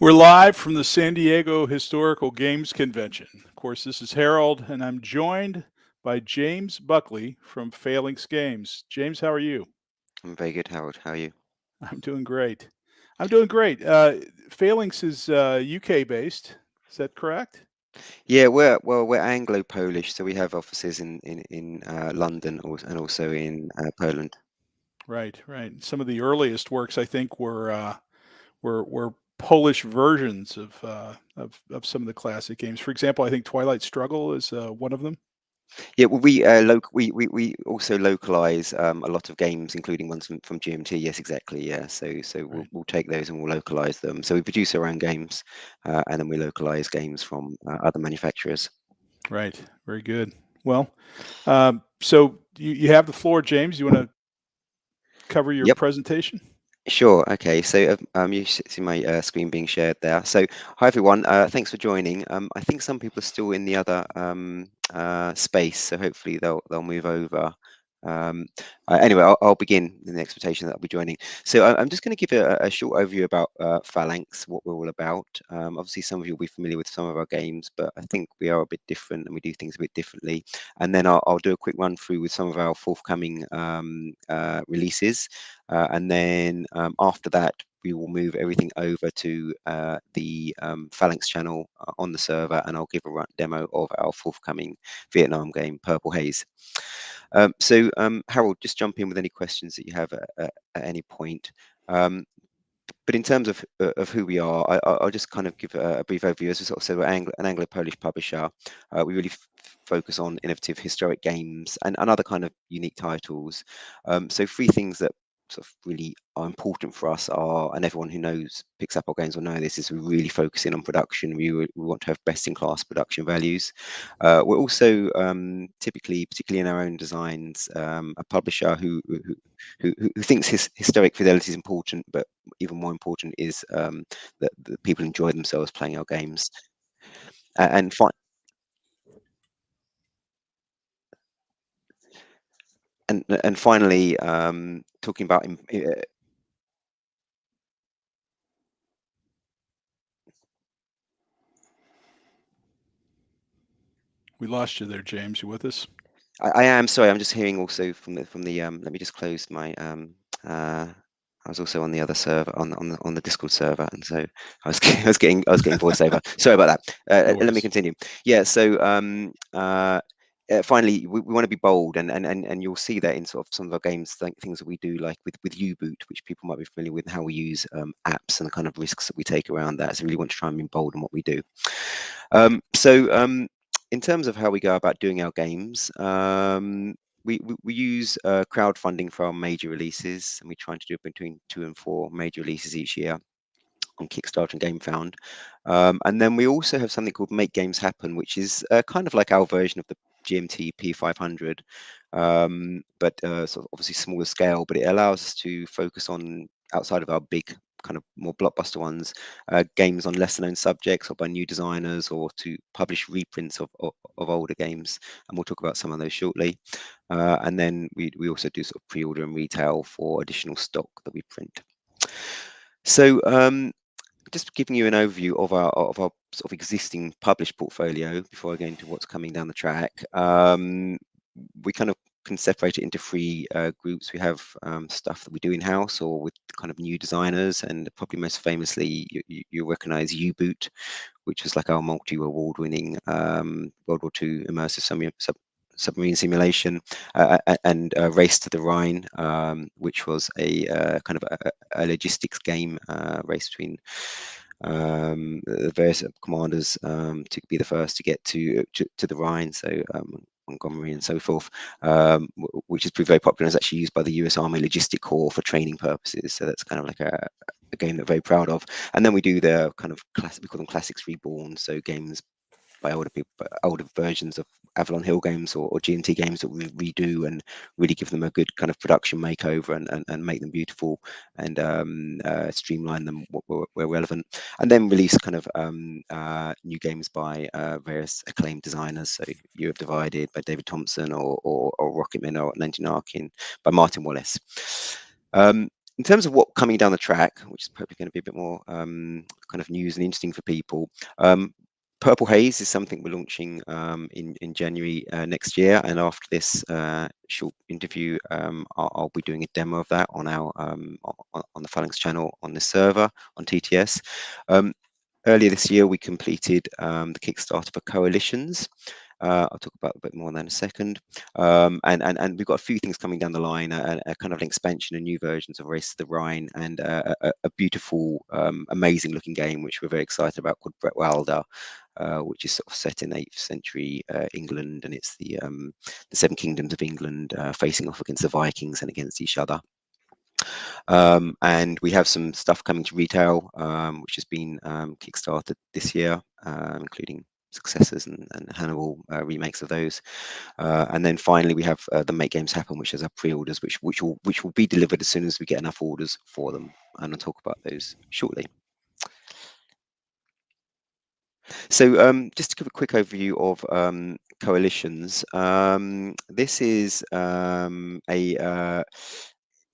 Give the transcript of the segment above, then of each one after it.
We're live from the San Diego Historical Games Convention. Of course, this is Harold, and I'm joined by James Buckley from Phalanx Games. James, how are you? I'm very good, Harold. How are you? I'm doing great. I'm doing great. Phalanx is UK based. Is that correct? Yeah, we're Anglo-Polish, so we have offices in London and also in Poland. Right, right. Some of the earliest works, I think, were Polish versions of some of the classic games. For example, I think Twilight Struggle is one of them. Yeah, well, we also localize a lot of games, including ones from GMT. Yes, exactly. Yeah, so Right, we'll take those and we'll localize them. So we produce our own games, and then we localize games from other manufacturers. right. Very good. Well, so you have the floor, James. You want to cover your Yep. presentation? Sure. Okay. So you see my screen being shared there. So hi everyone. Thanks for joining. I think some people are still in the other space, so hopefully they'll move over. Um, anyway, I'll begin in the expectation that I'll be joining. So I'm just going to give a short overview about Phalanx, what we're all about. Obviously, some of you will be familiar with some of our games, but I think we are a bit different and we do things a bit differently. And then I'll do a quick run through with some of our forthcoming releases. And then after that, we will move everything over to the Phalanx channel on the server, and I'll give a demo of our forthcoming Vietnam game, Purple Haze. Harold, just jump in with any questions that you have at any point. But in terms of who we are, I'll just kind of give a brief overview. As I sort of said, we're an Anglo-Polish publisher. We really focus on innovative historic games and other kind of unique titles. So three things that sort of really are important for us are, and everyone who picks up our games will know this, is we're really focusing on production. We want to have best-in-class production values. We're also typically, particularly in our own designs, a publisher who thinks historic fidelity is important, but even more important is that people enjoy themselves playing our games. And finally, talking about We lost you there, James. You with us? I am sorry. I'm just hearing also from the. Let me just close my. I was also on the other server on the Discord server, and so I was getting voiceover. Sorry about that. No Let me worries. continue. Yeah. So finally, we want to be bold, and you'll see that in sort of some of our games, things that we do, like with U-Boot, which people might be familiar with, how we use apps and the kind of risks that we take around that. So we really want to try and be bold in what we do. In terms of how we go about doing our games, we use crowdfunding for our major releases, and we try to do between 2 and 4 major releases each year on Kickstarter and GameFound. And then we also have something called Make Games Happen, which is kind of like our version of the GMT P500, but sort of obviously smaller scale, but it allows us to focus on, outside of our big kind of more blockbuster ones, games on lesser known subjects or by new designers, or to publish reprints of older games, and we'll talk about some of those shortly. And then we also do sort of pre-order and retail for additional stock that we print. So just giving you an overview of our sort of existing published portfolio before I go into what's coming down the track. We kind of can separate it into 3 groups. We have stuff that we do in-house or with kind of new designers, and probably most famously you recognize U-Boot, which was like our multi-award winning World War II immersive submarine simulation, and Race to the Rhine, which was a kind of a logistics game, race between the various commanders to be the first to get to the Rhine, so Montgomery and so forth, which has proved very popular and is actually used by the US Army Logistic Corps for training purposes. So that's kind of like a game that we're very proud of. And then we do the kind of we call them classics reborn, so games by older people, older versions of Avalon Hill games or GMT games that we redo and really give them a good kind of production makeover and make them beautiful and streamline them where relevant, and then release kind of new games by various acclaimed designers. So You Have Divided by David Thompson, or Rocketman or 19 Arkin by Martin Wallace. In terms of what coming down the track, which is probably going to be a bit more kind of news and interesting for people, Purple Haze is something we're launching in January next year, and after this short interview, I'll be doing a demo of that on our on the Phalanx channel on this server on TTS. Earlier this year, we completed the Kickstarter for Coalitions. I'll talk about a bit more on that in a second. And we've got a few things coming down the line, a kind of an expansion and new versions of Race to the Rhine, and a beautiful, amazing looking game, which we're very excited about, called Brett Wilder, which is sort of set in 8th century England, and it's the Seven Kingdoms of England facing off against the Vikings and against each other. And we have some stuff coming to retail, which has been kickstarted this year, including successors and Hannibal remakes of those. And then finally, we have the Make Games Happen, which is our pre-orders, which will be delivered as soon as we get enough orders for them. And I'll talk about those shortly. So just to give a quick overview of coalitions, this is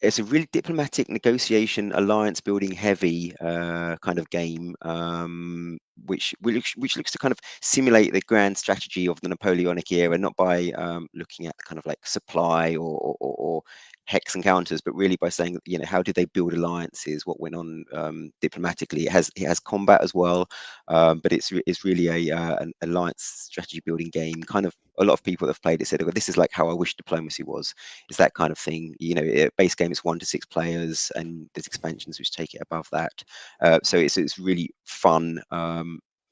it's a really diplomatic, negotiation, alliance building heavy kind of game, which looks to kind of simulate the grand strategy of the Napoleonic era, not by looking at kind of like supply or hex encounters, but really by saying, you know, how did they build alliances, what went on diplomatically. It has combat as well, but it's really an alliance strategy building game. Kind of a lot of people that have played it said, oh, this is like how I wish diplomacy was. It's that kind of thing. You know, base game is 1 to 6 players, and there's expansions which take it above that. So it's really fun,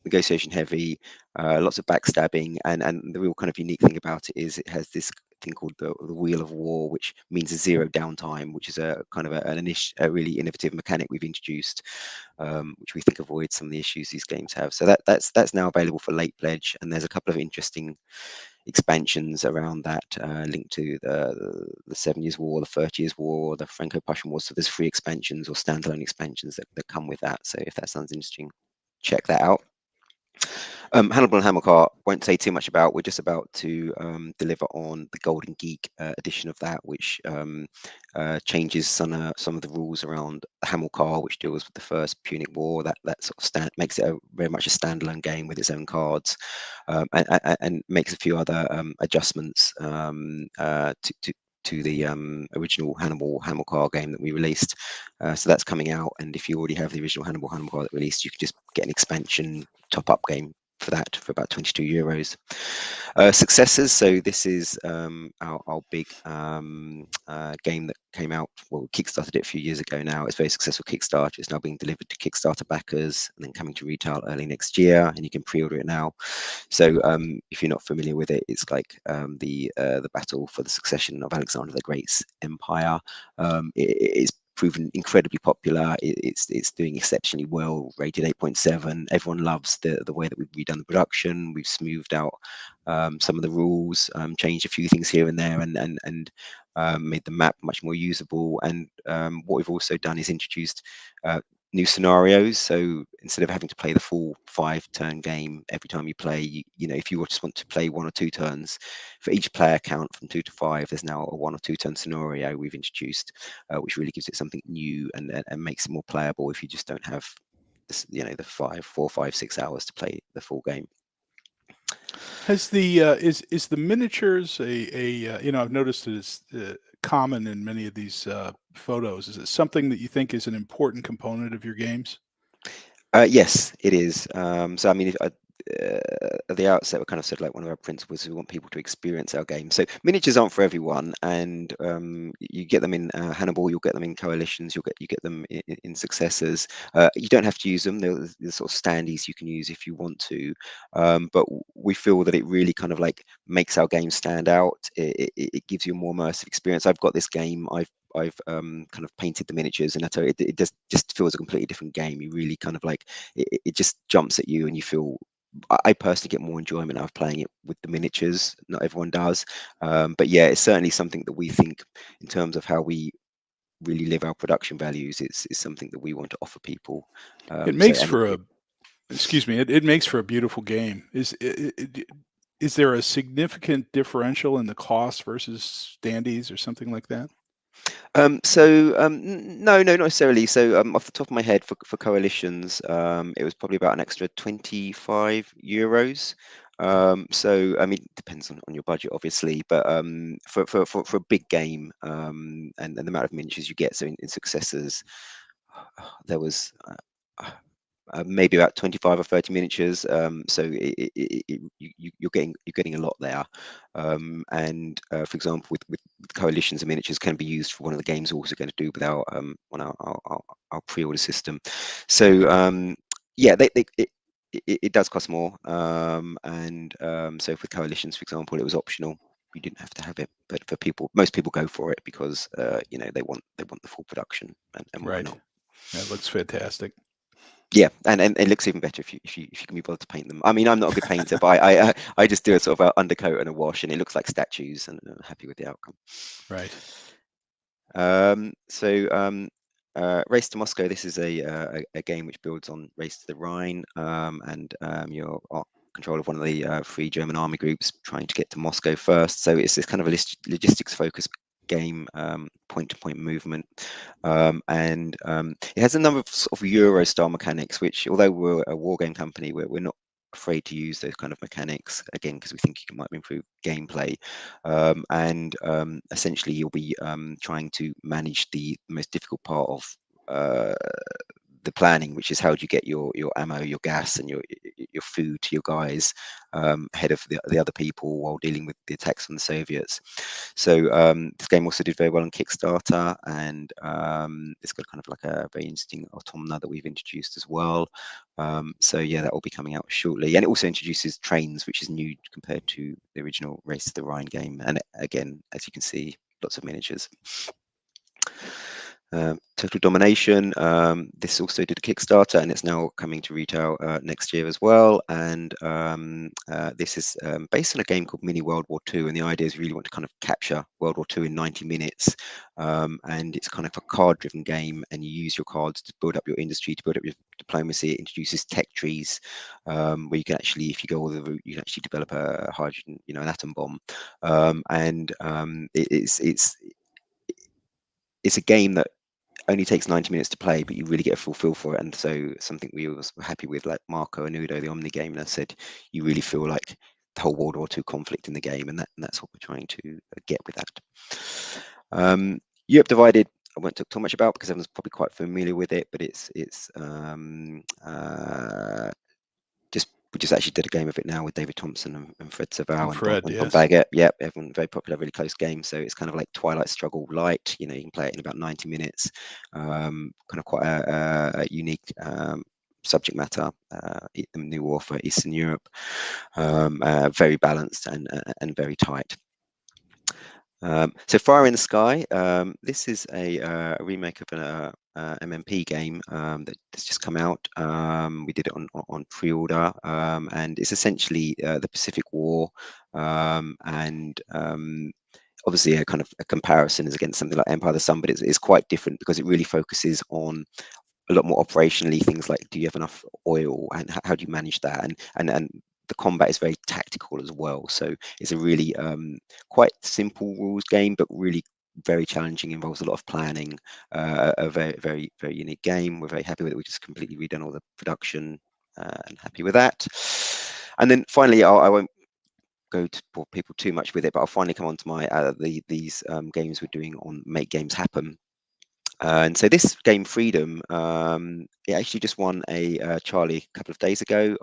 negotiation heavy, lots of backstabbing, and the real kind of unique thing about it is it has this thing called the Wheel of War, which means a 0 downtime, which is a kind of a really innovative mechanic we've introduced, which we think avoids some of the issues these games have. So that's now available for late pledge, and there's a couple of interesting expansions around that, linked to the 7 Years' War, the 30 Years' War, the Franco-Prussian War. So there's free expansions or standalone expansions that come with that. So if that sounds interesting, check that out. Hannibal and Hamilcar, won't say too much about. We're just about to deliver on the Golden Geek edition of that, which changes some of the rules around the Hamilcar, which deals with the First Punic War. That sort of makes it very much a standalone game with its own cards, and makes a few other adjustments to the original Hamilcar game that we released. So that's coming out, and if you already have the original Hamilcar that released, you can just get an expansion top-up game for that for about €22. Successors, so this is our big game that came out, well, we kickstarted it a few years ago now. It's a very successful Kickstarter. It's now being delivered to Kickstarter backers and then coming to retail early next year, and you can pre-order it now. So if you're not familiar with it, it's like the battle for the succession of Alexander the Great's empire. It's proven incredibly popular. It's doing exceptionally well, rated 8.7. Everyone loves the way that we've redone the production. We've smoothed out some of the rules, changed a few things here and there, and made the map much more usable. And what we've also done is introduced new scenarios. So instead of having to play the full 5-turn game every time you play, you know, if you just want to play 1 or 2 turns, for each player count from 2 to 5, there's now a 1 or 2 turn scenario we've introduced, which really gives it something new and makes it more playable if you just don't have this, you know, the 4, 5, 6 hours to play the full game. Has the is the miniatures you know, I've noticed it is common in many of these photos. Is it something that you think is an important component of your games? Yes, it is. So I mean, at the outset, we kind of said, like, one of our principles is we want people to experience our game. So miniatures aren't for everyone, and you get them in Hannibal, you'll get them in Coalitions, you get them in Successors. You don't have to use them. There's sort of standees you can use if you want to, but we feel that it really kind of like makes our game stand out. It gives you a more immersive experience. I've got this game. I've kind of painted the miniatures, and it just feels a completely different game. You really kind of like it just jumps at you, and you feel. I personally get more enjoyment out of playing it with the miniatures. Not everyone does, but yeah, it's certainly something that we think, in terms of how we really live our production values, it's something that we want to offer people. It So makes and for a excuse me. It makes for a beautiful game. Is there a significant differential in the cost versus standees or something like that? No, not necessarily. So off the top of my head, for coalitions, it was probably about an extra 25 euros. So I mean, it depends on your budget, obviously, but for a big game, and the amount of miniatures you get, so in successors, there was maybe about 25 or 30 miniatures. So you're getting a lot there. And for example, with coalitions, and miniatures can be used for one of the games we're also going to do with our on our pre-order system. So yeah, it does cost more. So for coalitions, for example, it was optional. You didn't have to have it, but for people, most people go for it because they want the full production, and why Right. not? That looks fantastic. Yeah, and it looks even better if you can be bothered to paint them. I mean, I'm not a good painter, but I just do a sort of a undercoat and a wash, and it looks like statues, and I'm happy with the outcome. Right. Race to Moscow. This is a game which builds on Race to the Rhine, and you're control of one of the free German army groups trying to get to Moscow first. So it's this kind of a logistics focused game, point-to-point movement, and it has a number of sort of Euro style mechanics, which, although we're a war game company, we're not afraid to use those kind of mechanics, again, because we think it might improve gameplay. Essentially, you'll be trying to manage the most difficult part of the planning, which is how do you get your ammo, your gas, and your food to your guys ahead of the other people while dealing with the attacks from the Soviets. So this game also did very well on Kickstarter, and it's got kind of like a very interesting automata that we've introduced as well. So yeah, that will be coming out shortly, and it also introduces trains, which is new compared to the original Race to the Rhine game. And again, as you can see, lots of miniatures. Total Domination. This also did a Kickstarter, and it's now coming to retail next year as well. And this is based on a game called Mini World War II, and the idea is really want to kind of capture World War II in 90 minutes. And it's kind of a card-driven game, and you use your cards to build up your industry, to build up your diplomacy. It introduces tech trees, where you can actually, if you go all the route, you can actually develop a hydrogen, an atom bomb. It's a game that only takes 90 minutes to play, but you really get a full feel for it. And so something we were happy with, like Marco Anudo, the Omni gamer, said, you really feel like the whole World War II conflict in the game, and that's what we're trying to get with that. Europe Divided, I won't talk too much about because everyone's probably quite familiar with it, but we just actually did a game of it now with David Thompson and Fred Savall and Fred, Don yes. Baggett. Yep, everyone, very popular, really close game. So it's kind of like Twilight Struggle light. You can play it in about 90 minutes. Kind of quite a unique subject matter. The New War for Eastern Europe. Very balanced and very tight. So Fire in the Sky, this is a remake of an MMP game that's just come out. We did it on pre-order, and it's essentially the Pacific War, and obviously a kind of a comparison is against something like Empire of the Sun, but it's quite different because it really focuses on a lot more operationally, things like, do you have enough oil, and how do you manage that, and the combat is very tactical as well. So it's a really quite simple rules game, but really very challenging, involves a lot of planning. A very, very, very unique game. We're very happy with it. We just completely redone all the production, and happy with that. And then finally, I won't go to bore people too much with it, but I'll finally come on to my these games we're doing on Make Games Happen. And so this game, Freedom, it actually just won a Charlie a couple of days ago,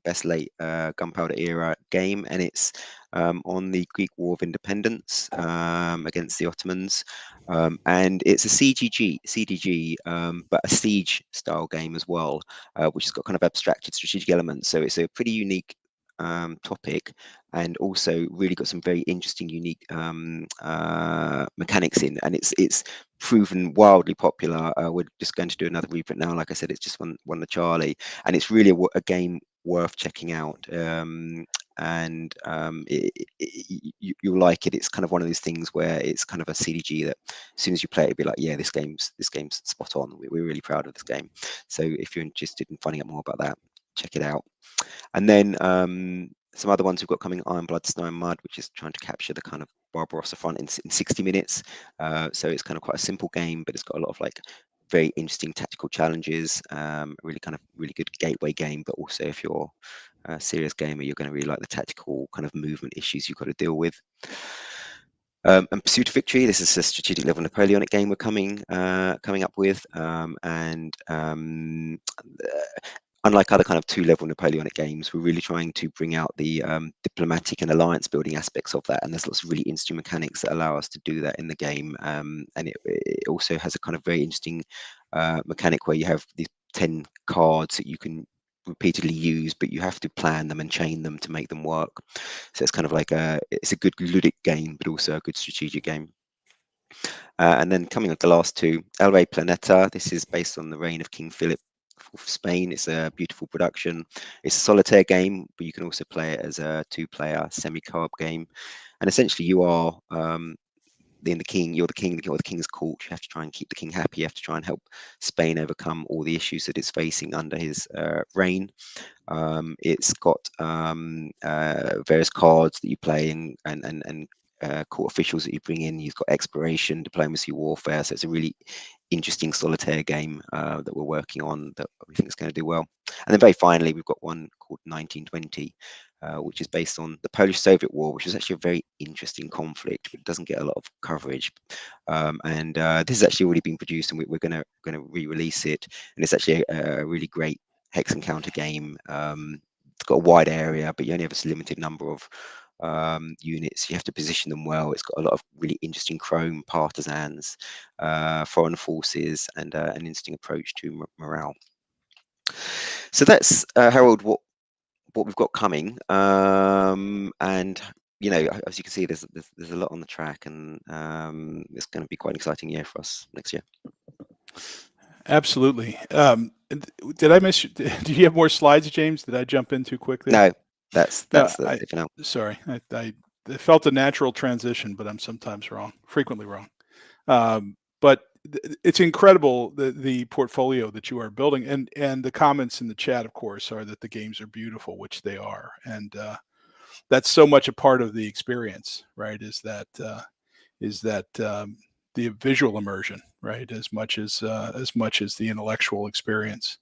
best late gunpowder era game, and it's on the Greek War of Independence against the Ottomans, and it's a CDG, but a siege style game as well, which has got kind of abstracted strategic elements. So it's a pretty unique topic, and also really got some very interesting, unique mechanics in, and it's proven wildly popular. We're just going to do another reprint now. Like I said, it's just won the Charlie, and it's really a game worth checking out. You'll like it. It's kind of one of those things where it's kind of a CDG that as soon as you play it, it'll be like, yeah, this game's spot on. We're really proud of this game. So if you're interested in finding out more about that, check it out. And then some other ones we've got coming: Iron Blood, Snow and Mud, which is trying to capture the kind of Barbarossa front in 60 minutes. So it's kind of quite a simple game, but it's got a lot of like very interesting tactical challenges. Really kind of really good gateway game, but also if you're a serious gamer, you're going to really like the tactical kind of movement issues you've got to deal with. And Pursuit of Victory. This is a strategic level Napoleonic game we're coming up with, and unlike other kind of 2-level Napoleonic games, we're really trying to bring out the diplomatic and alliance building aspects of that. And there's lots of really interesting mechanics that allow us to do that in the game. And it also has a kind of very interesting mechanic where you have these 10 cards that you can repeatedly use, but you have to plan them and chain them to make them work. So it's kind of like it's a good ludic game, but also a good strategic game. And then coming up the last two, El Rey Planeta. This is based on the reign of King Philip of Spain. It's a beautiful production. It's a solitaire game, but you can also play it as a 2-player semi-co-op game. And essentially, you are you're the king or the king's court. You have to try and keep the king happy. You have to try and help Spain overcome all the issues that it's facing under his reign. It's got various cards that you play and court officials that you bring in. You've got exploration, diplomacy, warfare. So it's a really interesting solitaire game that we're working on that we think is going to do well. And then very finally, we've got one called 1920, which is based on the Polish-Soviet War, which is actually a very interesting conflict, but it doesn't get a lot of coverage. And this has actually already been produced, and we're going to re-release it. And it's actually a really great hex and counter game. It's got a wide area, but you only have a limited number of units. You have to position them well. It's got a lot of really interesting chrome, partisans, foreign forces, and an interesting approach to morale. So that's Harold, what we've got coming. And you know, as you can see, there's a lot on the track, and it's going to be quite an exciting year for us next year. Absolutely. Did I miss? Do you have more slides, James? Did I jump in too quick there? No, that's No, it for now. sorry. I felt a natural transition, but I'm sometimes wrong, frequently wrong. But it's incredible the portfolio that you are building, and the comments in the chat, of course, are that the games are beautiful, which they are, and that's so much a part of the experience, right? Is that the visual immersion, right? As much as the intellectual experience.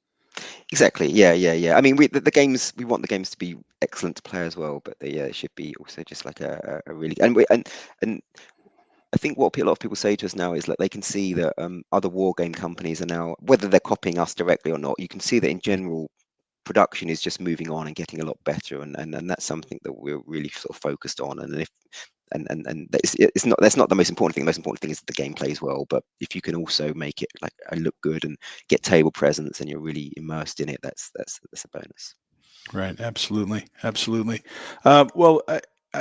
Exactly. Yeah. I mean, the games, we want the games to be excellent to play as well, but they should be also just like a really and I think what a lot of people say to us now is that they can see that other war game companies are now, whether they're copying us directly or not, you can see that in general production is just moving on and getting a lot better, and that's something that we're really sort of focused on. And if and that's not the most important thing. The most important thing is that the game plays well. But if you can also make it like look good and get table presence, and you're really immersed in it, that's a bonus. Right. Absolutely. Well,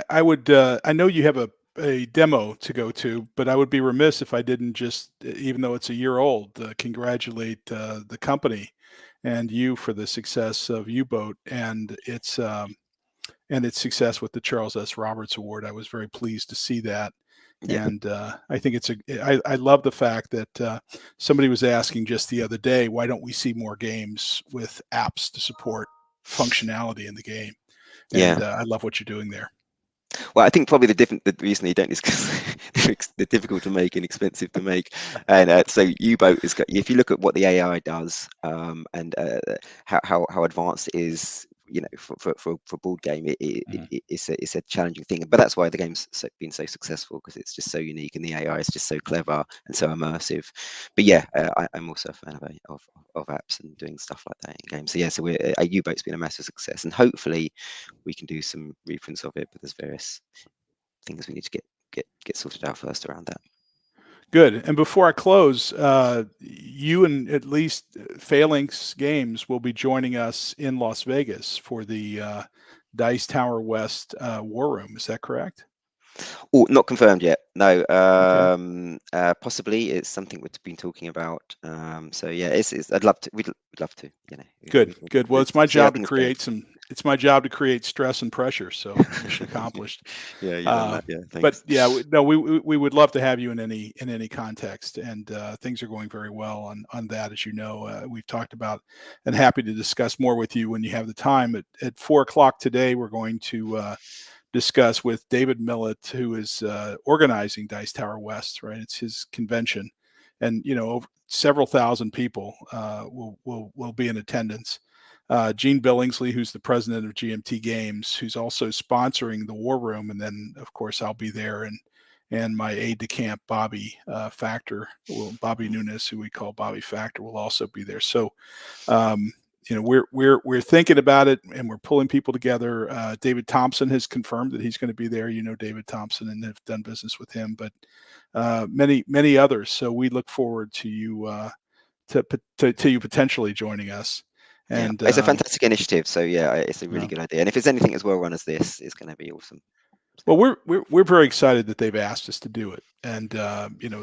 I would. I know you have a demo to go to, but I would be remiss if I didn't just, even though it's a year old, congratulate the company and you for the success of U-Boat and its success with the Charles S. Roberts Award. I was very pleased to see that. Yeah. And I think I love the fact that somebody was asking just the other day, why don't we see more games with apps to support functionality in the game? Yeah. And I love what you're doing there. Well, I think probably the reason you don't is because they're difficult to make and expensive to make. And so U-Boat is, if you look at what the AI does, and how advanced it is, you know, for board game, it's a challenging thing. But that's why the game's been so successful, because it's just so unique, and the AI is just so clever and so immersive. But yeah, I'm also a fan of apps and doing stuff like that in games. So yeah, so U-Boat's been a massive success, and hopefully we can do some reprints of it, but there's various things we need to get sorted out first around that. Good. And before I close, you and at least Phalanx Games will be joining us in Las Vegas for the Dice Tower West War Room. Is that correct? Oh, not confirmed yet. No. Okay. Possibly it's something we've been talking about. So yeah, it's I'd love to. We'd love to. You know. Good. Well, it's my See how job to things go. create It's my job to create stress and pressure. So mission accomplished. Yeah, you've done that. Yeah, But thanks. yeah, we would love to have you in any context, and things are going very well on that, as you know. We've talked about, and happy to discuss more with you when you have the time. At 4 o'clock today, we're going to discuss with David Millett, who is organizing Dice Tower West. Right, it's his convention, and over several thousand people will be in attendance. Gene Billingsley, who's the president of GMT Games, who's also sponsoring the War Room, and then of course I'll be there, and my aide de camp Bobby Factor, Bobby Nunes, who we call Bobby Factor, will also be there. So we're thinking about it, and we're pulling people together. David Thompson has confirmed that he's going to be there. David Thompson and have done business with him, but many others. So we look forward to you to you potentially joining us. And it's a fantastic initiative. So yeah, it's a really good idea. And if it's anything as well run as this, it's going to be awesome. Well, we're very excited that they've asked us to do it, and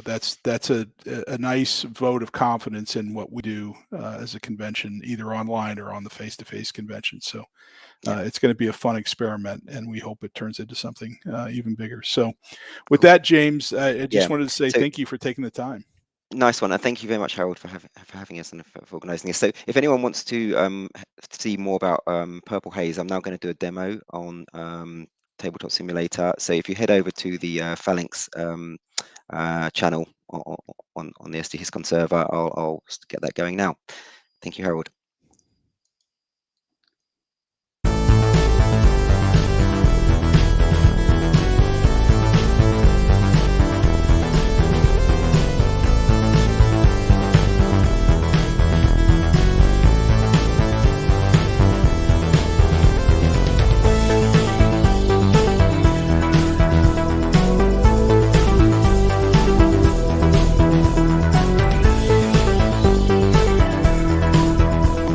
that's a nice vote of confidence in what we do as a convention, either online or on the face-to-face convention. So it's going to be a fun experiment, and we hope it turns into something even bigger. So, with that, James, I just wanted to say thank you for taking the time. Nice one, and thank you very much, Harold, for having us and for organising this. So, if anyone wants to see more about Purple Haze, I'm now going to do a demo on Tabletop Simulator. So, if you head over to the Phalanx channel on the SD Hiscon server, I'll get that going now. Thank you, Harold.